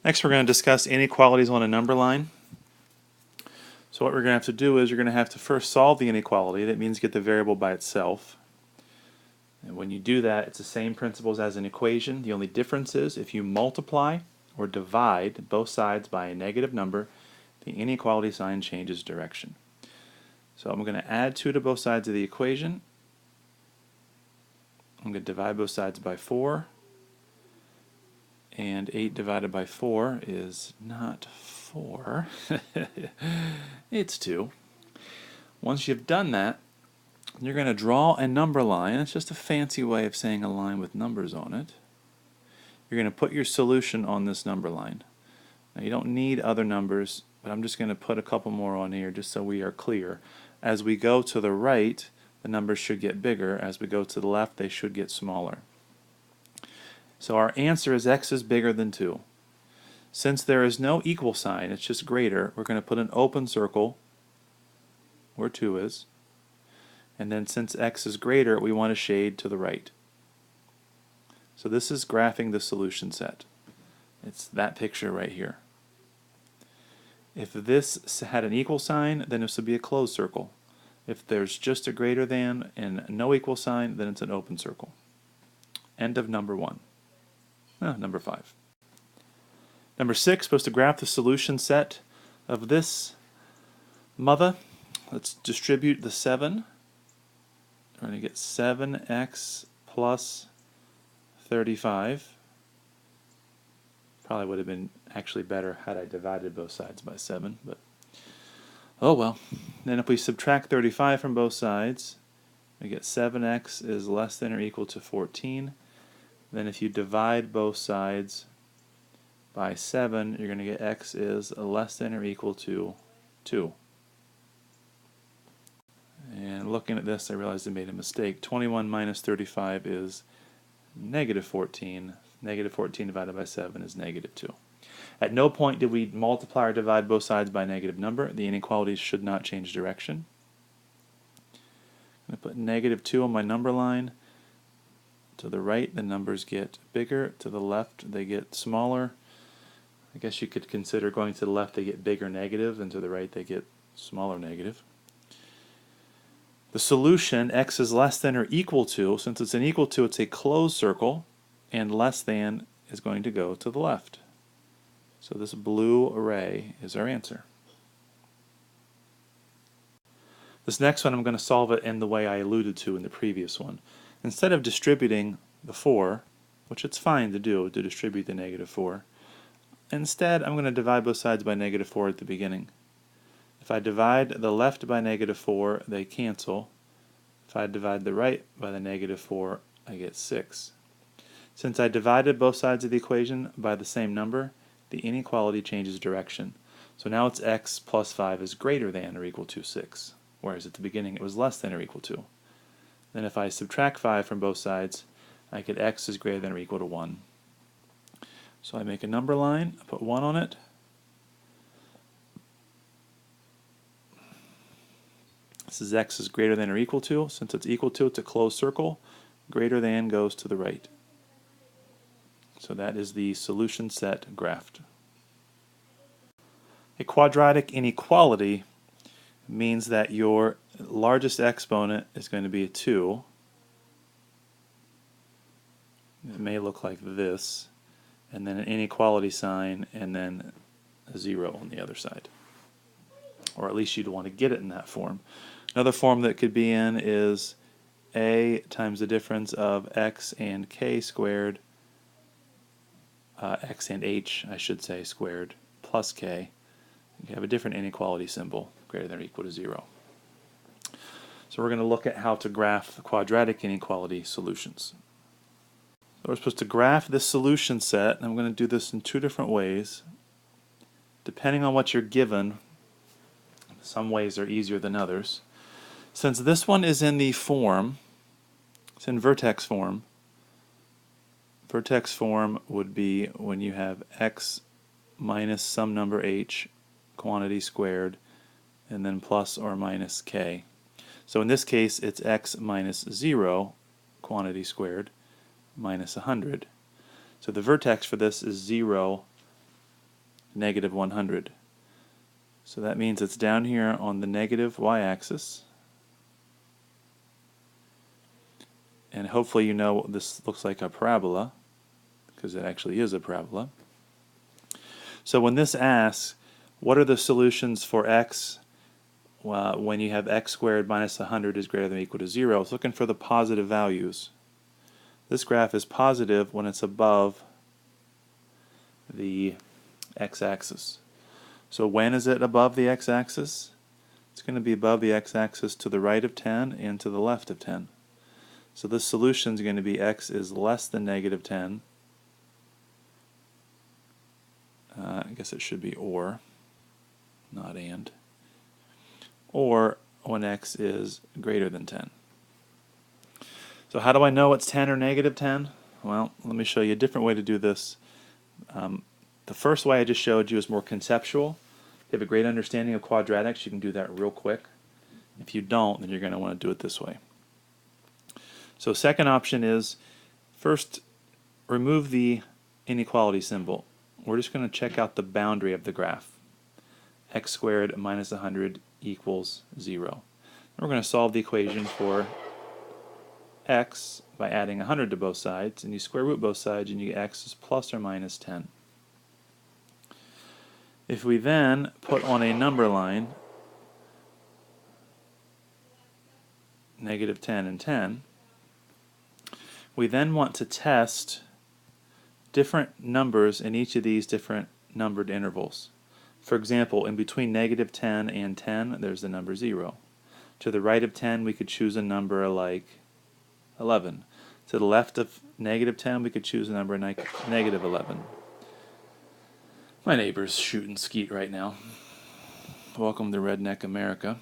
Next, we're going to discuss inequalities on a number line. So what we're going to have to do is you're going to have to first solve the inequality. That means get the variable by itself. And when you do that, it's the same principles as an equation. The only difference is if you multiply or divide both sides by a negative number, the inequality sign changes direction. So I'm going to add 2 to both sides of the equation. I'm going to divide both sides by 4. And 8 divided by 4 is not 4. It's 2. Once you've done that, you're going to draw a number line. It's just a fancy way of saying a line with numbers on it. You're going to put your solution on this number line. Now you don't need other numbers, but I'm just going to put a couple more on here just so we are clear. As we go to the right, the numbers should get bigger. As we go to the left, they should get smaller. So our answer is x is bigger than 2. Since there is no equal sign, it's just greater, we're going to put an open circle where 2 is. And then since x is greater, we want to shade to the right. So this is graphing the solution set. It's that picture right here. If this had an equal sign, then this would be a closed circle. If there's just a greater than and no equal sign, then it's an open circle. End of number 1. Number 5. Number 6, supposed to graph the solution set of this mother. Let's distribute the 7. We're going to get 7x plus 35. Probably would have been actually better had I divided both sides by 7, but oh well. Then if we subtract 35 from both sides, we get 7x is less than or equal to 14. Then if you divide both sides by 7, you're going to get x is less than or equal to 2. And looking at this, I realized I made a mistake. 21 minus 35 is negative 14. Negative 14 divided by 7 is negative 2. At no point did we multiply or divide both sides by a negative number. The inequalities should not change direction. I'm going to put negative 2 on my number line. To the right, the numbers get bigger. To the left, they get smaller. I guess you could consider going to the left, they get bigger negative, and to the right, they get smaller negative. The solution, x is less than or equal to, since it's an equal to, it's a closed circle, and less than is going to go to the left. So this blue array is our answer. This next one, I'm going to solve it in the way I alluded to in the previous one. Instead of distributing the 4, which it's fine to do, to distribute the negative 4, instead I'm going to divide both sides by negative 4 at the beginning. If I divide the left by negative 4, they cancel. If I divide the right by the negative 4, I get 6. Since I divided both sides of the equation by the same number, the inequality changes direction. So now it's x plus 5 is greater than or equal to 6, whereas at the beginning it was less than or equal to. Then if I subtract 5 from both sides, I get x is greater than or equal to 1. So I make a number line, I put 1 on it. This is x is greater than or equal to. Since it's equal to, it's a closed circle. Greater than goes to the right. So that is the solution set graphed. A quadratic inequality means that your largest exponent is going to be a 2. It may look like this, and then an inequality sign, and then a 0 on the other side. Or at least you'd want to get it in that form. Another form that could be in is a times the difference of x and k squared, x and h, I should say, squared, plus k. You have a different inequality symbol, greater than or equal to 0. So we're going to look at how to graph quadratic inequality solutions. So we're supposed to graph this solution set, and I'm going to do this in 2 different ways. Depending on what you're given, some ways are easier than others. Since this one is in the form, it's in vertex form. Vertex form would be when you have x minus some number h, quantity squared, and then plus or minus k. So in this case, it's x minus 0, quantity squared, minus 100. So the vertex for this is 0, negative 100. So that means it's down here on the negative y-axis. And hopefully you know this looks like a parabola, because it actually is a parabola. So when this asks, what are the solutions for x when you have x squared minus 100 is greater than or equal to 0, it's looking for the positive values. This graph is positive when it's above the x-axis. So when is it above the x-axis? It's going to be above the x-axis to the right of 10 and to the left of 10. So this solution is going to be x is less than negative 10. I guess it should be or, not and. Or when x is greater than 10. So how do I know it's 10 or negative 10? Well, let me show you a different way to do this. The first way I just showed you is more conceptual. If you have a great understanding of quadratics, you can do that real quick. If you don't, then you're going to want to do it this way. So second option is, first, remove the inequality symbol. We're just going to check out the boundary of the graph. X squared minus 100 equals 0. And we're going to solve the equation for x by adding 100 to both sides, and you square root both sides and you get x is plus or minus 10. If we then put on a number line negative 10 and 10, we then want to test different numbers in each of these different numbered intervals. For example, in between negative 10 and 10, there's the number 0. To the right of 10, we could choose a number like 11. To the left of negative 10, we could choose a number like negative 11. My neighbor's shooting skeet right now. Welcome to Redneck America.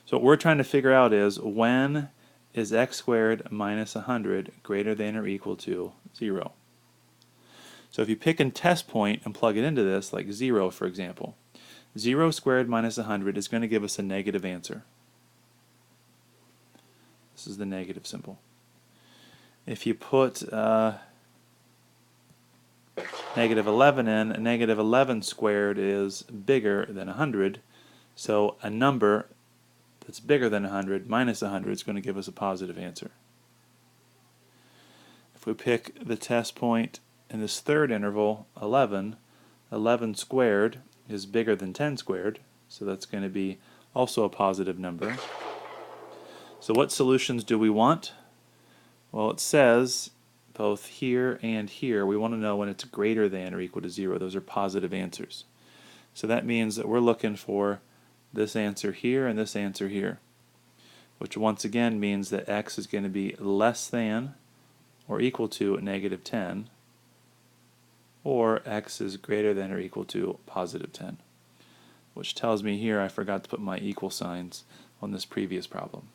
So what we're trying to figure out is, when is x squared minus 100 greater than or equal to 0? So if you pick a test point and plug it into this, like 0 for example, 0 squared minus 100 is going to give us a negative answer. This is the negative symbol. If you put negative 11 in, negative 11 squared is bigger than 100, so a number that's bigger than 100 minus 100 is going to give us a positive answer. If we pick the test point in this third interval, 11, 11 squared is bigger than 10 squared, so that's going to be also a positive number. So what solutions do we want? Well, it says both here and here, we want to know when it's greater than or equal to 0. Those are positive answers. So that means that we're looking for this answer here and this answer here, which once again means that x is going to be less than or equal to negative 10, or x is greater than or equal to positive 10, which tells me here I forgot to put my equal signs on this previous problem.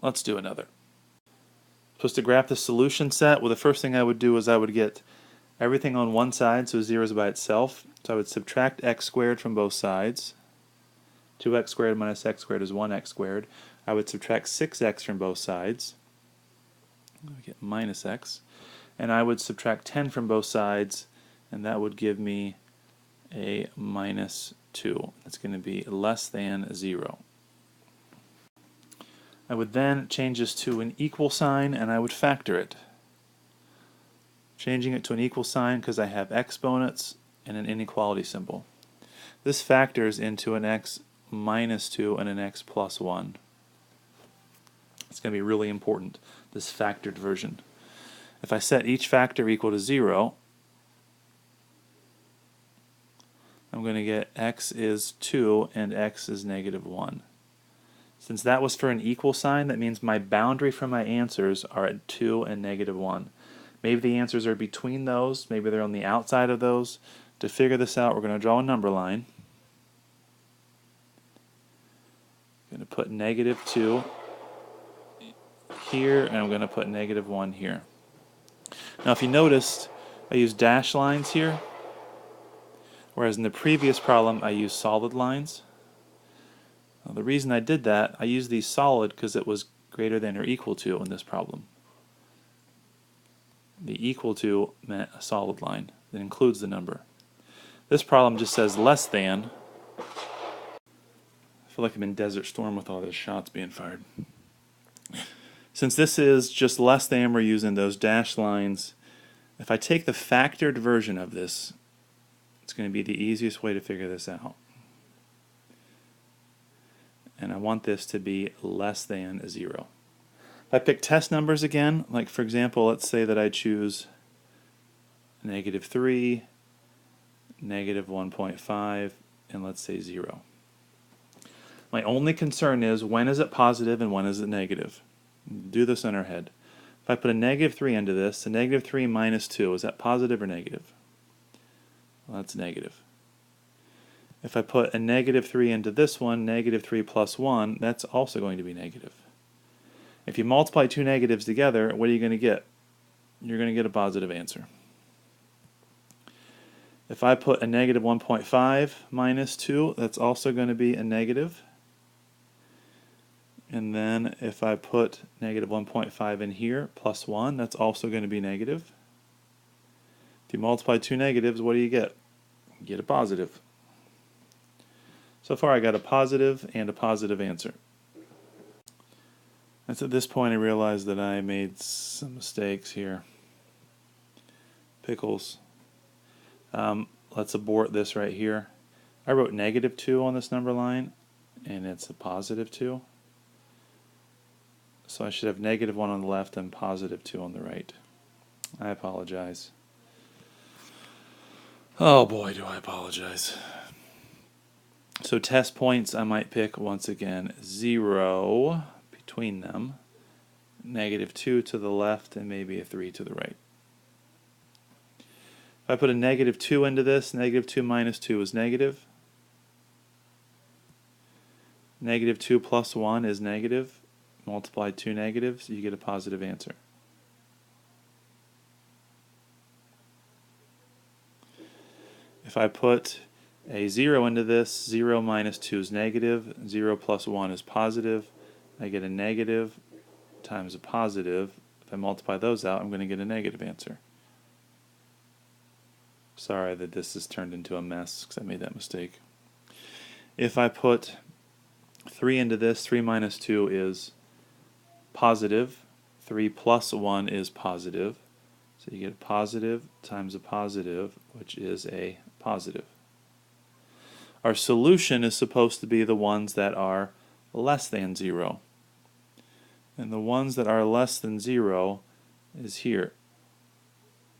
Let's do another. Supposed to graph the solution set. Well, the first thing I would do is I would get everything on one side, so 0 is by itself. So I would subtract x squared from both sides. 2x squared minus x squared is 1x squared. I would subtract 6x from both sides. I would get minus x. And I would subtract 10 from both sides, and that would give me a minus 2. That's going to be less than 0. I would then change this to an equal sign, and I would factor it. Changing it to an equal sign because I have exponents and an inequality symbol. This factors into an x minus 2 and an x plus 1. It's going to be really important, this factored version. If I set each factor equal to 0, I'm going to get x is 2 and x is negative 1. Since that was for an equal sign, that means my boundary for my answers are at 2 and negative 1. Maybe the answers are between those, maybe they're on the outside of those. To figure this out, we're going to draw a number line. I'm going to put negative 2 here, and I'm going to put negative 1 here. Now if you noticed, I used dashed lines here, whereas in the previous problem I used solid lines. Now, the reason I did that, I used these solid because it was greater than or equal to in this problem. The equal to meant a solid line. that includes the number. This problem just says less than. I feel like I'm in Desert Storm with all those shots being fired. Since this is just less than, we're using those dashed lines. If I take the factored version of this, it's going to be the easiest way to figure this out. And I want this to be less than 0. If I pick test numbers again, like for example, let's say that I choose -3, -1.5, and let's say 0. My only concern is when is it positive and when is it negative? Do this in our head. If I put a -3 into this, the -3 minus 2, is that positive or negative? Well, that's negative. If I put a -3 into this one, -3 plus 1, that's also going to be negative. If you multiply two negatives together, what are you going to get? You're going to get a positive answer. If I put a -1.5 minus 2, that's also going to be a negative. And then if I put -1.5 in here plus 1, that's also going to be negative. If you multiply two negatives, what do you get? You get a positive. So far I got a positive and a positive answer. It's at this point I realized that I made some mistakes here. Pickles. Let's abort this right here. I wrote -2 on this number line, and it's a +2. So I should have -1 on the left and +2 on the right. I apologize. Oh boy, do I apologize. So test points I might pick once again 0 between them, -2 to the left, and maybe a 3 to the right. If I put a -2 into this, -2 minus 2 is negative. -2 plus 1 is negative. Multiply two negatives, you get a positive answer. If I put a 0 into this, 0 minus 2 is negative, 0 plus 1 is positive. I get a negative times a positive. If I multiply those out, I'm going to get a negative answer. Sorry that this has turned into a mess because I made that mistake. If I put 3 into this, 3 minus 2 is positive. 3 plus 1 is positive. So you get a positive times a positive, which is a positive. Our solution is supposed to be the ones that are less than 0. And the ones that are less than 0 is here.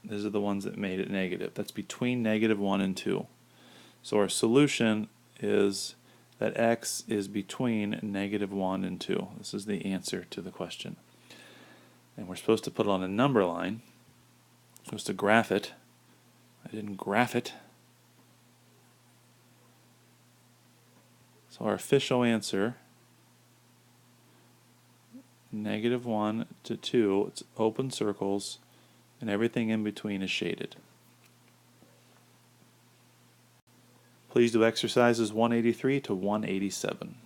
These are the ones that made it negative. That's between -1 and 2. So our solution is that x is between -1 and 2. This is the answer to the question. And we're supposed to put it on a number line. We're supposed to graph it. I didn't graph it. So our official answer, -1 to 2, it's open circles, and everything in between is shaded. Please do exercises 183 to 187.